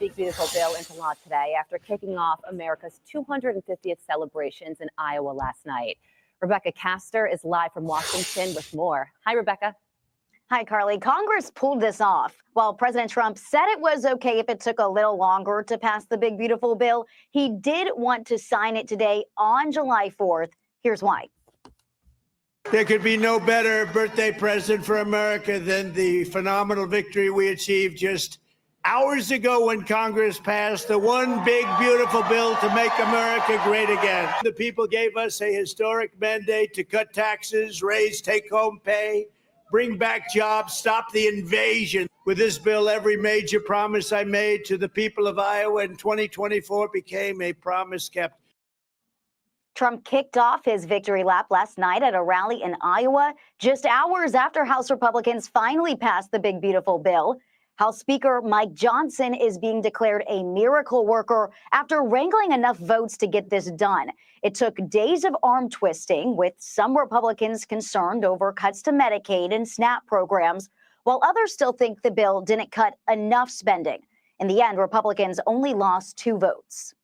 Big Beautiful Bill into law today after kicking off America's 250th celebrations in Iowa last night. Rebecca Castor is live from Washington with more. Hi, Rebecca. Hi, Carly. Congress pulled this off. While President Trump said it was okay if it took a little longer to pass the Big Beautiful Bill, he did want to sign it today on July 4th. Here's why. There could be no better birthday present for America than the phenomenal victory we achieved just hours ago when Congress passed the one big, beautiful bill to make America great again. The people gave us a historic mandate to cut taxes, raise take-home pay, bring back jobs, stop the invasion. With this bill, every major promise I made to the people of Iowa in 2024 became a promise kept. Trump kicked off his victory lap last night at a rally in Iowa, just hours after House Republicans finally passed the Big Beautiful Bill. House Speaker Mike Johnson is being declared a miracle worker after wrangling enough votes to get this done. It took days of arm twisting, with some Republicans concerned over cuts to Medicaid and SNAP programs, while others still think the bill didn't cut enough spending. In the end, Republicans only lost 2 votes.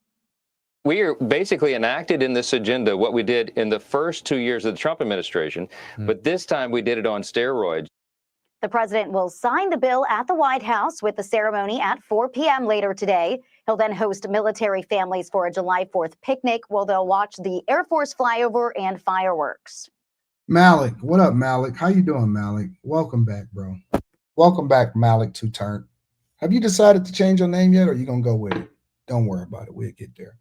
We are basically enacted in this agenda what we did in the first 2 years of the Trump administration, but this time we did it on steroids. The president will sign the bill at the White House with the ceremony at 4 p.m. later today. He'll then host military families for a July 4th picnic where they'll watch the Air Force flyover and fireworks. Malik, what up, Malik? How you doing, Malik? Welcome back, bro. Welcome back, Malik to Turn. Have you decided to change your name yet, or are you gonna go with it? Don't worry about it. We'll get there.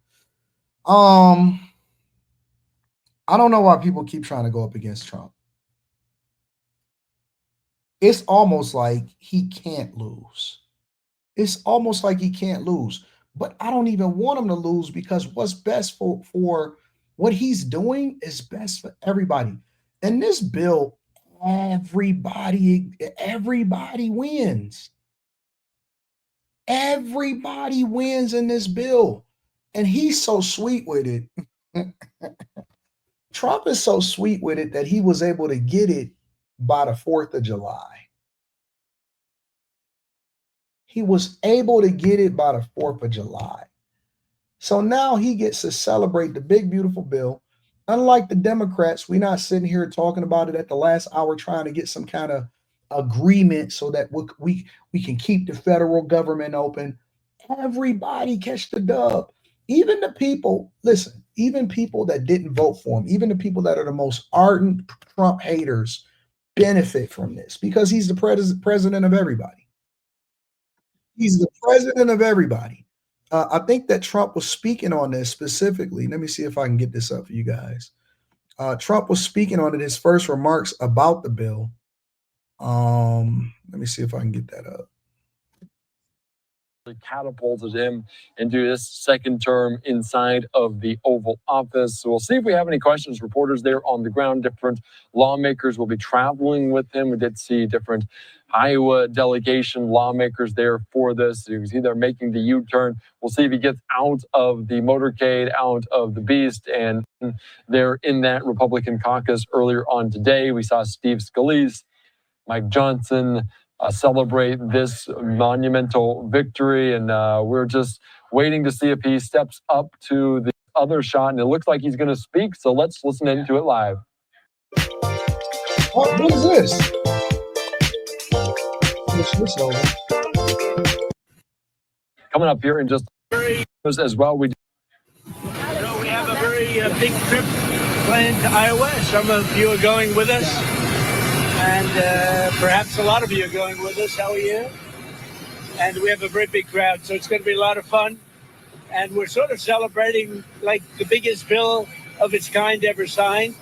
I don't know why people keep trying to go up against Trump. It's almost like he can't lose. It's almost like he can't lose. But I don't even want him to lose, because what's best for what he's doing is best for everybody. And this bill, everybody wins. Everybody wins in this bill. And he's so sweet with it. Trump is so sweet with it that he was able to get it by the 4th of July. He was able to get it by the 4th of July. So now he gets to celebrate the Big Beautiful Bill. Unlike the Democrats, we're not sitting here talking about it at the last hour trying to get some kind of agreement so that we can keep the federal government open. Everybody catch the dub. Even the people, listen, even people that didn't vote for him, even the people that are the most ardent Trump haters benefit from this, because he's the president of everybody. He's the president of everybody. I think that Trump was speaking on this specifically. Let me see if I can get this up for you guys. Trump was speaking on it, his first remarks about the bill. Let me see if I can get that up. Catapulted him into his second term inside of the Oval Office. So we'll see if we have any questions. Reporters there on the ground, different lawmakers will be traveling with him. We did see different Iowa delegation lawmakers there for this. You can see they're making the U-turn. We'll see if he gets out of the motorcade, out of the beast, and they're in that Republican caucus earlier on today. We saw Steve Scalise, Mike Johnson, celebrate this monumental victory, and we're just waiting to see if he steps up to the other shot, and it looks like he's going to speak, so let's listen into it live. What is this? Coming up here in just as well, we have a very big trip planned to Iowa. Some of you are going with us, and perhaps a lot of you are going with us. How are you? And we have a very big crowd, so it's going to be a lot of fun. And we're sort of celebrating like the biggest bill of its kind ever signed.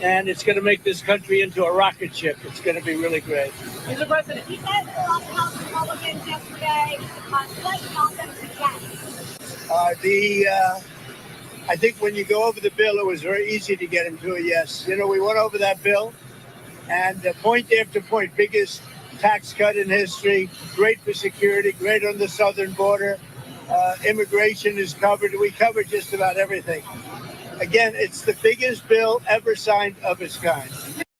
And it's going to make this country into a rocket ship. It's going to be really great. Mr. President, he said to a lot of House Republicans yesterday, let's not them to yes. I think when you go over the bill, it was very easy to get him to a yes. You know, we went over that bill, and point after point, biggest tax cut in history, great for security, great on the southern border. Immigration is covered. We covered just about everything. Again, it's the biggest bill ever signed of its kind.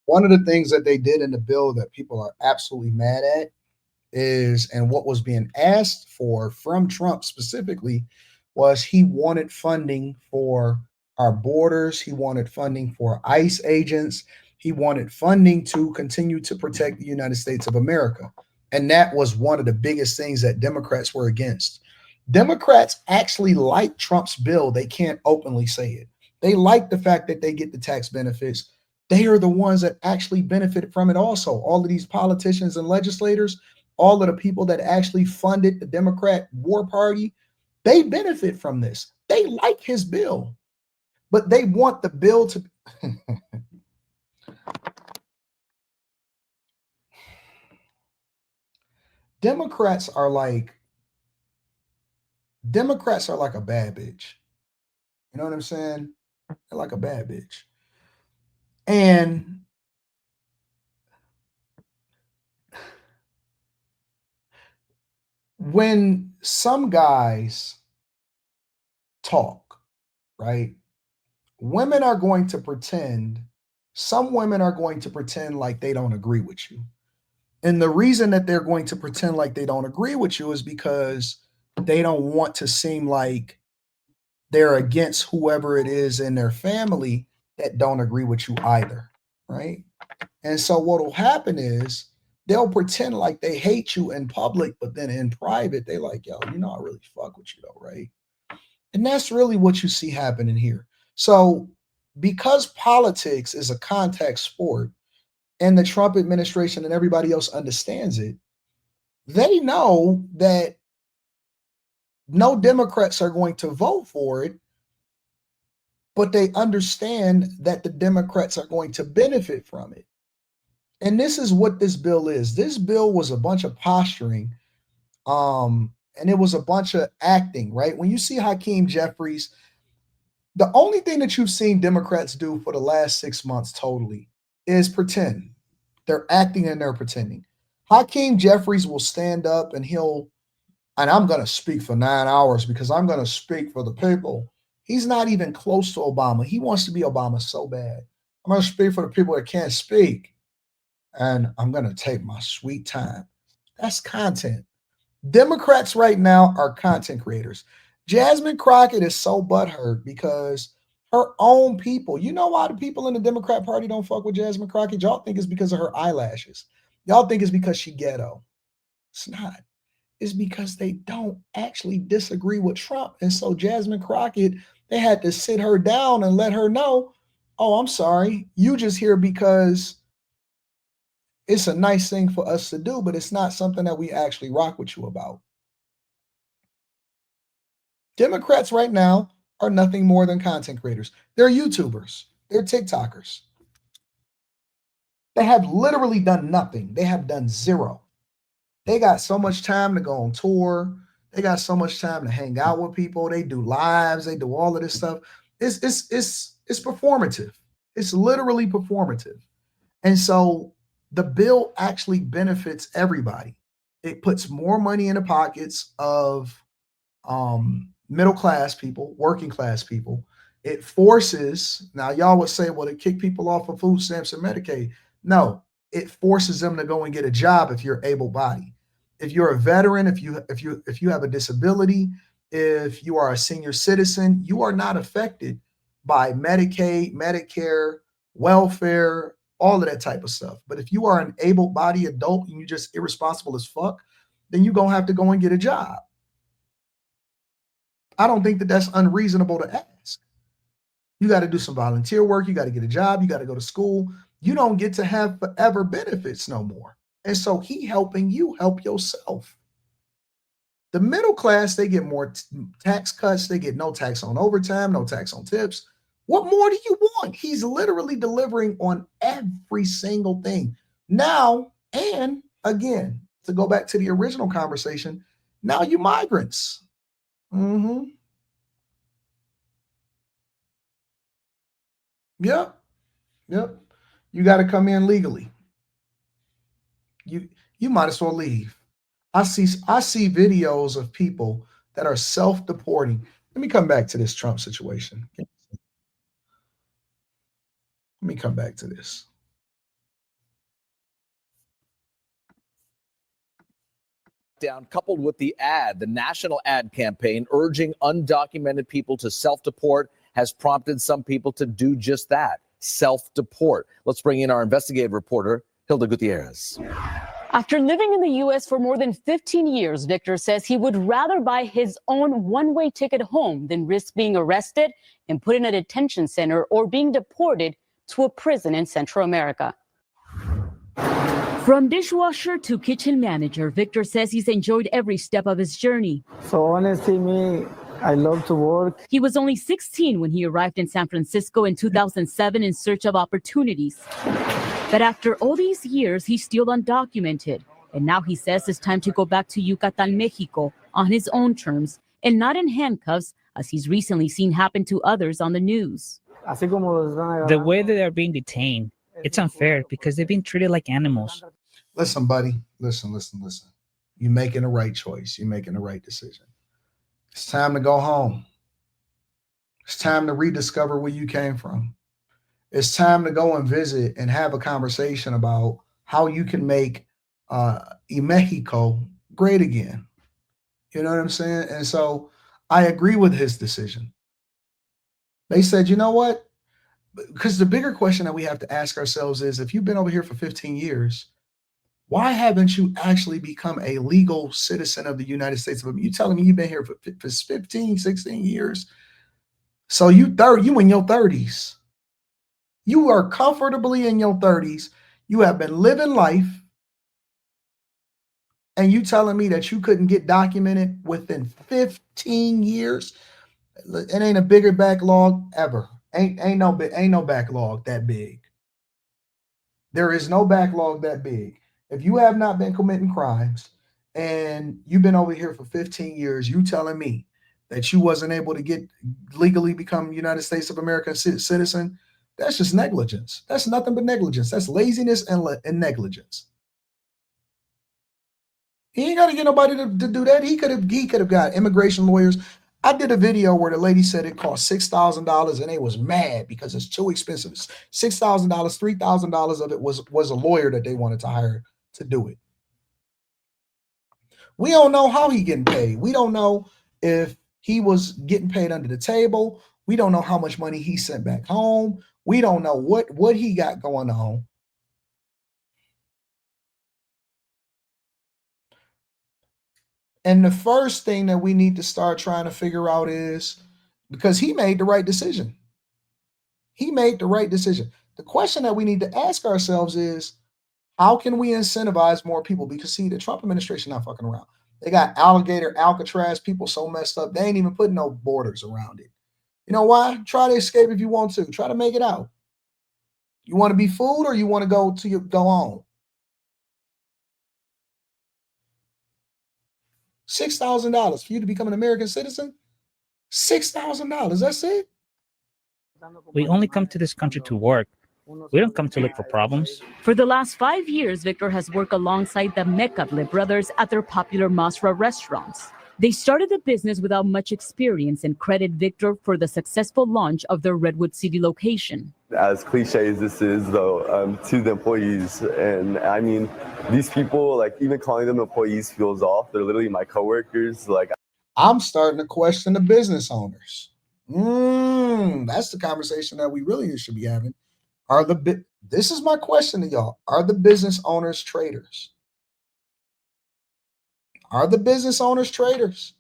One of the things that they did in the bill that people are absolutely mad at is, and what was being asked for from Trump specifically, was he wanted funding for our borders. He wanted funding for ICE agents. He wanted funding to continue to protect the United States of America. And that was one of the biggest things that Democrats were against. Democrats actually like Trump's bill. They can't openly say it. They like the fact that they get the tax benefits. They are the ones that actually benefit from it also. All of these politicians and legislators, all of the people that actually funded the Democrat War Party, they benefit from this. They like his bill, but they want the bill to. Democrats are like a bad bitch. You know what I'm saying? They're like a bad bitch. And when some guys talk, right? Women are going to pretend, some women are going to pretend like they don't agree with you. And the reason that they're going to pretend like they don't agree with you is because they don't want to seem like they're against whoever it is in their family that don't agree with you either, right? And so what will happen is they'll pretend like they hate you in public, but then in private, they like, yo, you know, I really fuck with you though, right? And that's really what you see happening here. So because politics is a contact sport and the Trump administration and everybody else understands it, they know that no Democrats are going to vote for it, but they understand that the Democrats are going to benefit from it. And this is what this bill is. This bill was a bunch of posturing, and it was a bunch of acting, right? When you see Hakeem Jeffries, the only thing that you've seen Democrats do for the last 6 months totally is pretend. They're acting and they're pretending. Hakeem Jeffries will stand up and I'm going to speak for 9 hours because I'm going to speak for the people. He's not even close to Obama. He wants to be Obama so bad. I'm going to speak for the people that can't speak, and I'm going to take my sweet time. That's content. Democrats right now are content creators. Jasmine Crockett is so butthurt because her own people, you know why the people in the Democrat Party don't fuck with Jasmine Crockett? Y'all think it's because of her eyelashes. Y'all think it's because she ghetto. It's not. It's because they don't actually disagree with Trump. And so Jasmine Crockett, they had to sit her down and let her know, oh, I'm sorry. You just here because it's a nice thing for us to do, but it's not something that we actually rock with you about. Democrats right now are nothing more than content creators. They're YouTubers. They're TikTokers. They have literally done nothing. They have done zero. They got so much time to go on tour. They got so much time to hang out with people. They do lives. They do all of this stuff. It's performative. It's literally performative. And so the bill actually benefits everybody. It puts more money in the pockets of middle class people, working class people. It forces, now y'all would say, well, it kick people off of food stamps and Medicaid. No, it forces them to go and get a job if you're able-bodied. If you're a veteran, if you have a disability, if you are a senior citizen, you are not affected by Medicaid, Medicare, welfare, all of that type of stuff. But if you are an able-bodied adult and you're just irresponsible as fuck, then you're gonna have to go and get a job. I don't think that that's unreasonable to ask. You got to do some volunteer work. You got to get a job. You got to go to school. You don't get to have forever benefits no more. And so he helping you help yourself. The middle class, they get more tax cuts. They get no tax on overtime, no tax on tips. What more do you want? He's literally delivering on every single thing. Now, and again, to go back to the original conversation, now you migrants. Mm-hmm. Yep. Yep. You got to come in legally. You might as well leave. I see videos of people that are self-deporting. Let me come back to this Trump situation. Let me come back to this. crackdown, coupled with the national ad campaign urging undocumented people to self-deport, has prompted some people to do just that, self-deport. Let's bring in our investigative reporter, Hilda Gutierrez. After living in the U.S. for more than 15 years, Victor says he would rather buy his own one-way ticket home than risk being arrested and put in a detention center or being deported to a prison in Central America. From dishwasher to kitchen manager, Victor says he's enjoyed every step of his journey. So honestly, I love to work. He was only 16 when he arrived in San Francisco in 2007 in search of opportunities. But after all these years, he's still undocumented. And now he says it's time to go back to Yucatan, Mexico on his own terms and not in handcuffs, as he's recently seen happen to others on the news. The way that they're being detained, it's unfair because they've been treated like animals. Listen, buddy. Listen. You're making the right choice. You're making the right decision. It's time to go home. It's time to rediscover where you came from. It's time to go and visit and have a conversation about how you can make Mexico great again. You know what I'm saying? And so I agree with his decision. They said, you know what? Because the bigger question that we have to ask ourselves is, if you've been over here for 15 years, why haven't you actually become a legal citizen of the United States of America? You telling me you've been here for 15, 16 years? So you in your 30s. You are comfortably in your 30s. You have been living life. And you telling me that you couldn't get documented within 15 years? It ain't a bigger backlog ever. Ain't no backlog that big. There is no backlog that big. If you have not been committing crimes and you've been over here for 15 years, you telling me that you wasn't able to get legally become United States of America citizen, that's just negligence. That's nothing but negligence. That's laziness and negligence. He ain't got to get nobody to do that. He could have got immigration lawyers. I did a video where the lady said it cost $6,000 and they was mad because it's too expensive. $6,000, $3,000 of it was a lawyer that they wanted to hire to do it. We don't know how he getting paid. We don't know if he was getting paid under the table. We don't know how much money he sent back home. We don't know what he got going on. And the first thing that we need to start trying to figure out is, because he made the right decision. He made the right decision. The question that we need to ask ourselves is, how can we incentivize more people? Because see, the Trump administration not fucking around. They got alligator, Alcatraz, people so messed up, they ain't even putting no borders around it. You know why? Try to escape if you want to. Try to make it out. You want to be fooled or you want to go on? $6,000 for you to become an American citizen? $6,000. That's it? We only come to this country to work. We don't come to look for problems. For the last 5 years, Victor has worked alongside the Mecable brothers at their popular Masra restaurants. They started the business without much experience and credit Victor for the successful launch of their Redwood City location. As cliche as this is, though, to the employees, and I mean, these people, like, even calling them employees feels off. They're literally my coworkers. Like, I'm starting to question the business owners. That's the conversation that we really should be having. This is my question to y'all. Are the business owners traitors? Are the business owners traitors?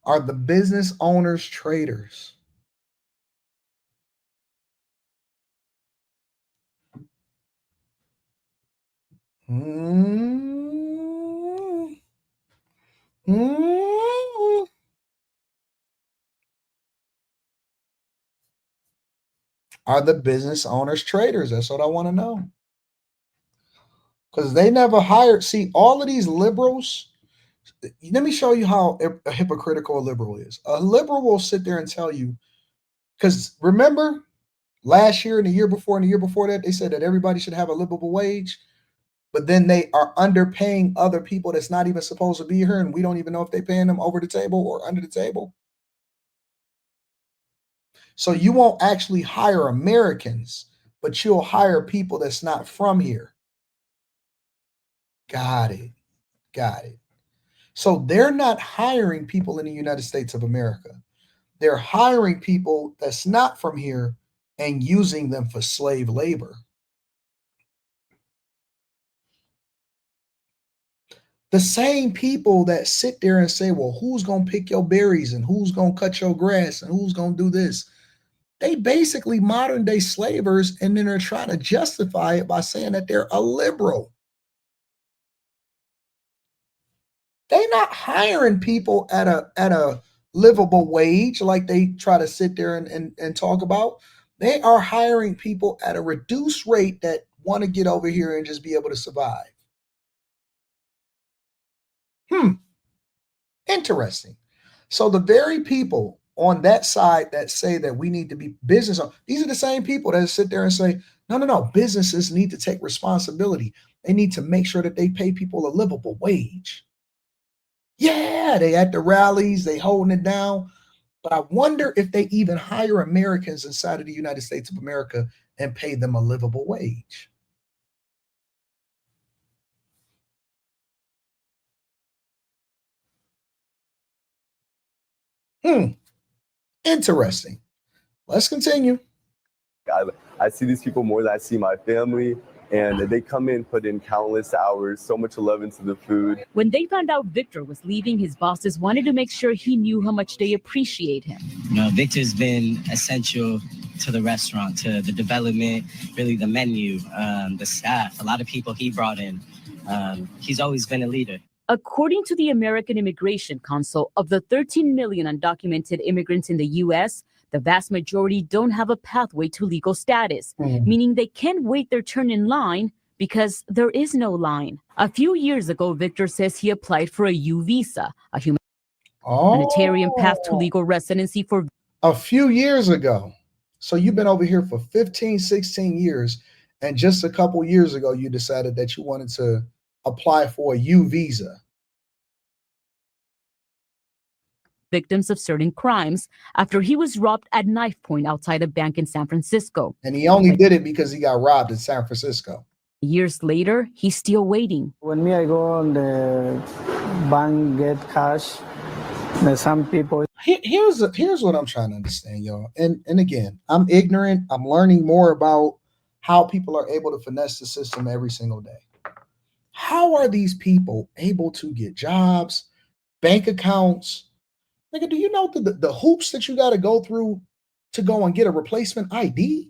Are the business owners traitors? Are the business owners traitors? That's what I want to know. Because they never hired. See, all of these liberals, let me show you how hypocritical a liberal is. A liberal will sit there and tell you, because remember last year and the year before and the year before that, they said that everybody should have a livable wage, but then they are underpaying other people that's not even supposed to be here, and we don't even know if they're paying them over the table or under the table. So you won't actually hire Americans, but you'll hire people that's not from here. Got it. Got it. So they're not hiring people in the United States of America. They're hiring people that's not from here and using them for slave labor. The same people that sit there and say, well, who's going to pick your berries and who's going to cut your grass and who's going to do this? They basically modern day slavers, and then they're trying to justify it by saying that they're a liberal. They're not hiring people at a livable wage like they try to sit there and talk about. They are hiring people at a reduced rate that want to get over here and just be able to survive. Interesting. So the very people on that side that say that we need to be business owners, these are the same people that sit there and say, no, businesses need to take responsibility. They need to make sure that they pay people a livable wage. Yeah, they at the rallies, they holding it down. But I wonder if they even hire Americans inside of the United States of America and pay them a livable wage. Interesting. Let's continue. I see these people more than I see my family, and they come in, put in countless hours, so much love into the food. When they found out Victor was leaving, his bosses wanted to make sure he knew how much they appreciate him. You know, Victor's been essential to the restaurant, to the development, really the menu, the staff, a lot of people he brought in. He's always been a leader. According to the American Immigration Council, of the 13 million undocumented immigrants in the U.S., the vast majority don't have a pathway to legal status, meaning they can't wait their turn in line because there is no line. A few years ago, Victor says he applied for a U visa, a humanitarian path to legal residency for a few years ago. So you've been over here for 15, 16 years, and just a couple years ago, you decided that you wanted to apply for a U visa. Victims of certain crimes after he was robbed at knife point outside a bank in San Francisco. And he only did it because he got robbed in San Francisco. Years later, he's still waiting. When I go on the bank, get cash, there's some people. Here's what I'm trying to understand, y'all. And again, I'm ignorant. I'm learning more about how people are able to finesse the system every single day. How are these people able to get jobs, bank accounts? Nigga, do you know the hoops that you got to go through to go and get a replacement ID?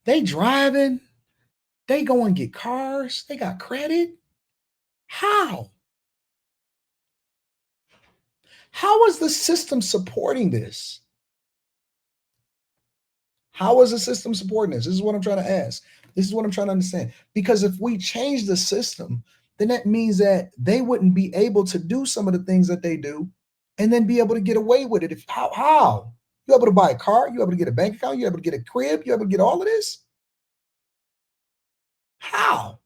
They driving, they go and get cars, they got credit. How? How is the system supporting this? How is the system supporting this? This is what I'm trying to ask. This is what I'm trying to understand. Because if we change the system, then that means that they wouldn't be able to do some of the things that they do and then be able to get away with it. How? You able to buy a car? You able to get a bank account? You able to get a crib? You able to get all of this? How?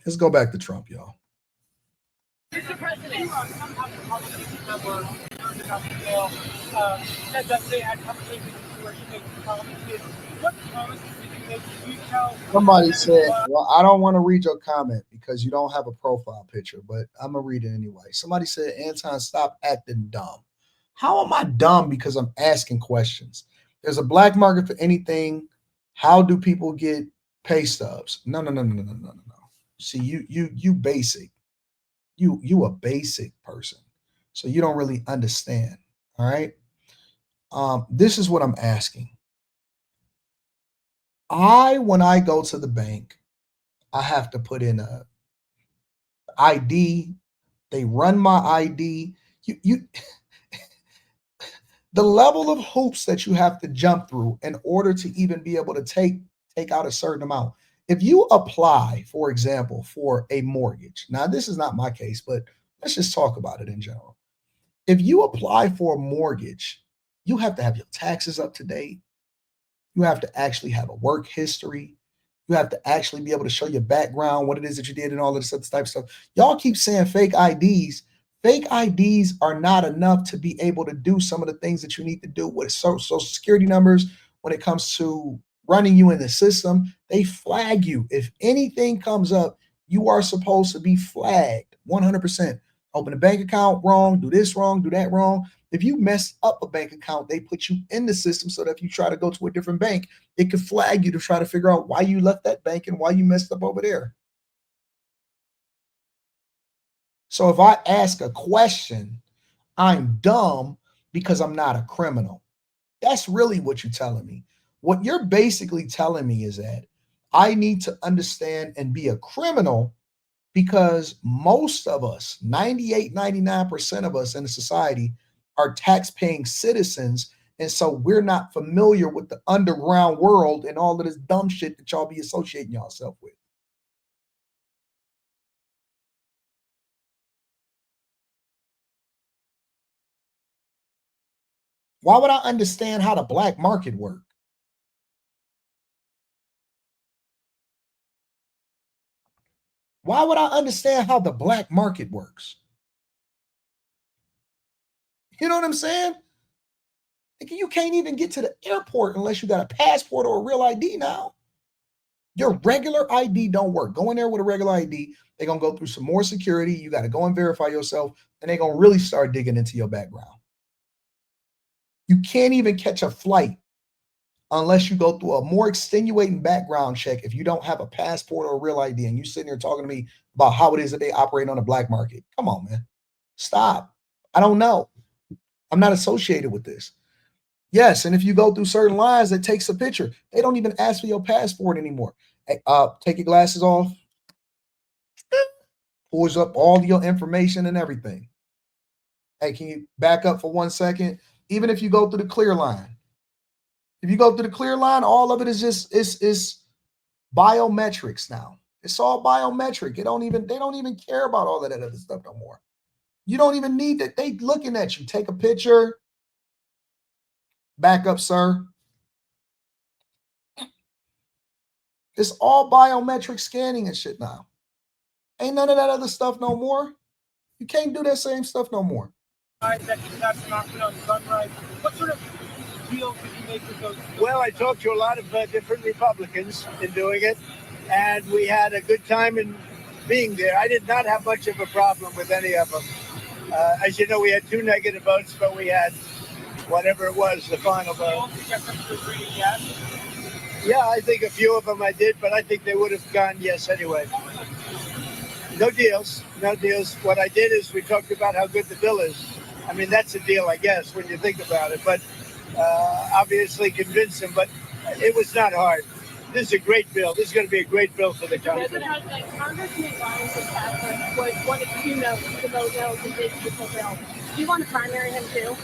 Let's go back to Trump, y'all. Mr. President, some Republicans that were concerned about the bill said that they had conversations where you make promises. What promises did you make? Did you tell? Somebody said, well, I don't want to read your comment because you don't have a profile picture, but I'm going to read it anyway. Somebody said, Anton, stop acting dumb. How am I dumb because I'm asking questions? There's a black market for anything. How do people get pay stubs? No. See, you basic. You a basic person. So you don't really understand. All right. This is what I'm asking. When I go to the bank, I have to put in a ID. They run my ID. The level of hoops that you have to jump through in order to even be able to take out a certain amount. If you apply, for example, for a mortgage, now this is not my case, but let's just talk about it in general. If you apply for a mortgage, you have to have your taxes up to date. You have to actually have a work history. You have to actually be able to show your background, what it is that you did, and all of this other type of stuff. Y'all keep saying fake IDs. Fake IDs are not enough to be able to do some of the things that you need to do with social security numbers. When it comes to running you in the system, they flag you. If anything comes up, you are supposed to be flagged 100%. Open a bank account wrong, do this wrong, do that wrong. If you mess up a bank account, they put you in the system so that if you try to go to a different bank, it could flag you to try to figure out why you left that bank and why you messed up over there. So if I ask a question, I'm dumb because I'm not a criminal. That's really what you're telling me. What you're basically telling me is that I need to understand and be a criminal because most of us, 98, 99% of us in the society are tax-paying citizens. And so we're not familiar with the underground world and all of this dumb shit that y'all be associating yourself with. Why would I understand how the black market works? Why would I understand how the black market works? You know what I'm saying? You can't even get to the airport unless you got a passport or a real ID now. Your regular ID don't work. Go in there with a regular ID. They're going to go through some more security. You got to go and verify yourself, and they're going to really start digging into your background. You can't even catch a flight unless you go through a more extenuating background check if you don't have a passport or a real ID, and you sitting here talking to me about how it is that they operate on the black market. Come on, man. Stop. I don't know. I'm not associated with this. Yes, and if you go through certain lines that takes a picture, they don't even ask for your passport anymore. Hey, take your glasses off. Pulls up all your information and everything. Hey, can you back up for 1 second? Even if you go through the clear line. If you go through the clear line, all of it is just is biometrics now. It's all biometric. They don't even care about all of that other stuff no more. You don't even need that. They looking at you. Take a picture. Back up, sir. It's all biometric scanning and shit now. Ain't none of that other stuff no more. You can't do that same stuff no more. What sort of deals did you make with those? Well, I talked to a lot of different Republicans in doing it, and we had a good time in being there. I did not have much of a problem with any of them. As you know, we had 2 negative votes, but we had whatever it was, the final vote. Yeah, I think a few of them I did, but I think they would have gone yes anyway. No deals. What I did is we talked about how good the bill is. I mean, that's a deal, I guess, when you think about it. But obviously convince them, but it was not hard. This is a great bill. This is going to be a great bill for the country. Congressman Ryan was one of 2 no's to vote no to this beautiful bill. Do you want to primary him too?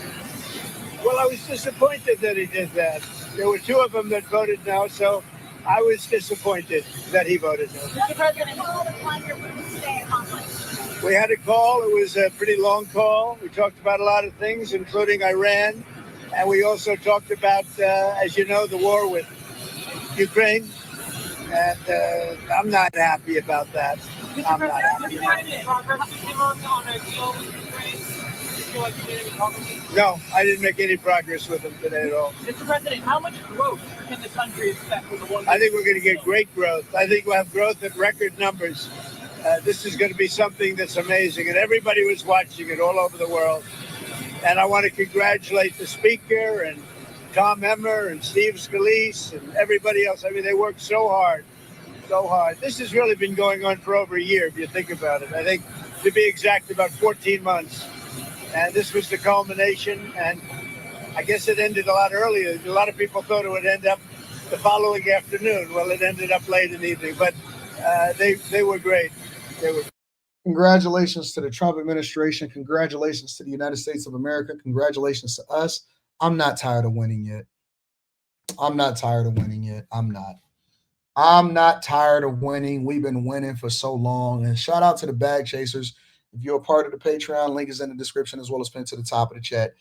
Well, I was disappointed that he did that. There were 2 of them that voted no, so I was disappointed that he voted no. Mr. President, how the climate stay accomplished? We had a call. It was a pretty long call. We talked about a lot of things, including Iran. And we also talked about, as you know, the war with Ukraine. And I'm not happy about that. I'm not happy. No, I didn't make any progress with them today at all. Mr. President, how much growth can the country expect with the one? I think we're going to get great growth. I think we'll have growth at record numbers. This is going to be something that's amazing, and everybody was watching it all over the world. And I want to congratulate the Speaker and Tom Emmer and Steve Scalise and everybody else. I mean, they worked so hard. This has really been going on for over a year, if you think about it. I think, to be exact, about 14 months. And this was the culmination, and I guess it ended a lot earlier. A lot of people thought it would end up the following afternoon. Well, it ended up late in the evening, but they were great. Congratulations to the Trump administration. Congratulations to the United States of America. Congratulations to us. I'm not tired of winning yet. I'm not tired of winning. We've been winning for so long. And shout out to the bag chasers. If you're a part of the Patreon, link is in the description as well as pinned to the top of the chat.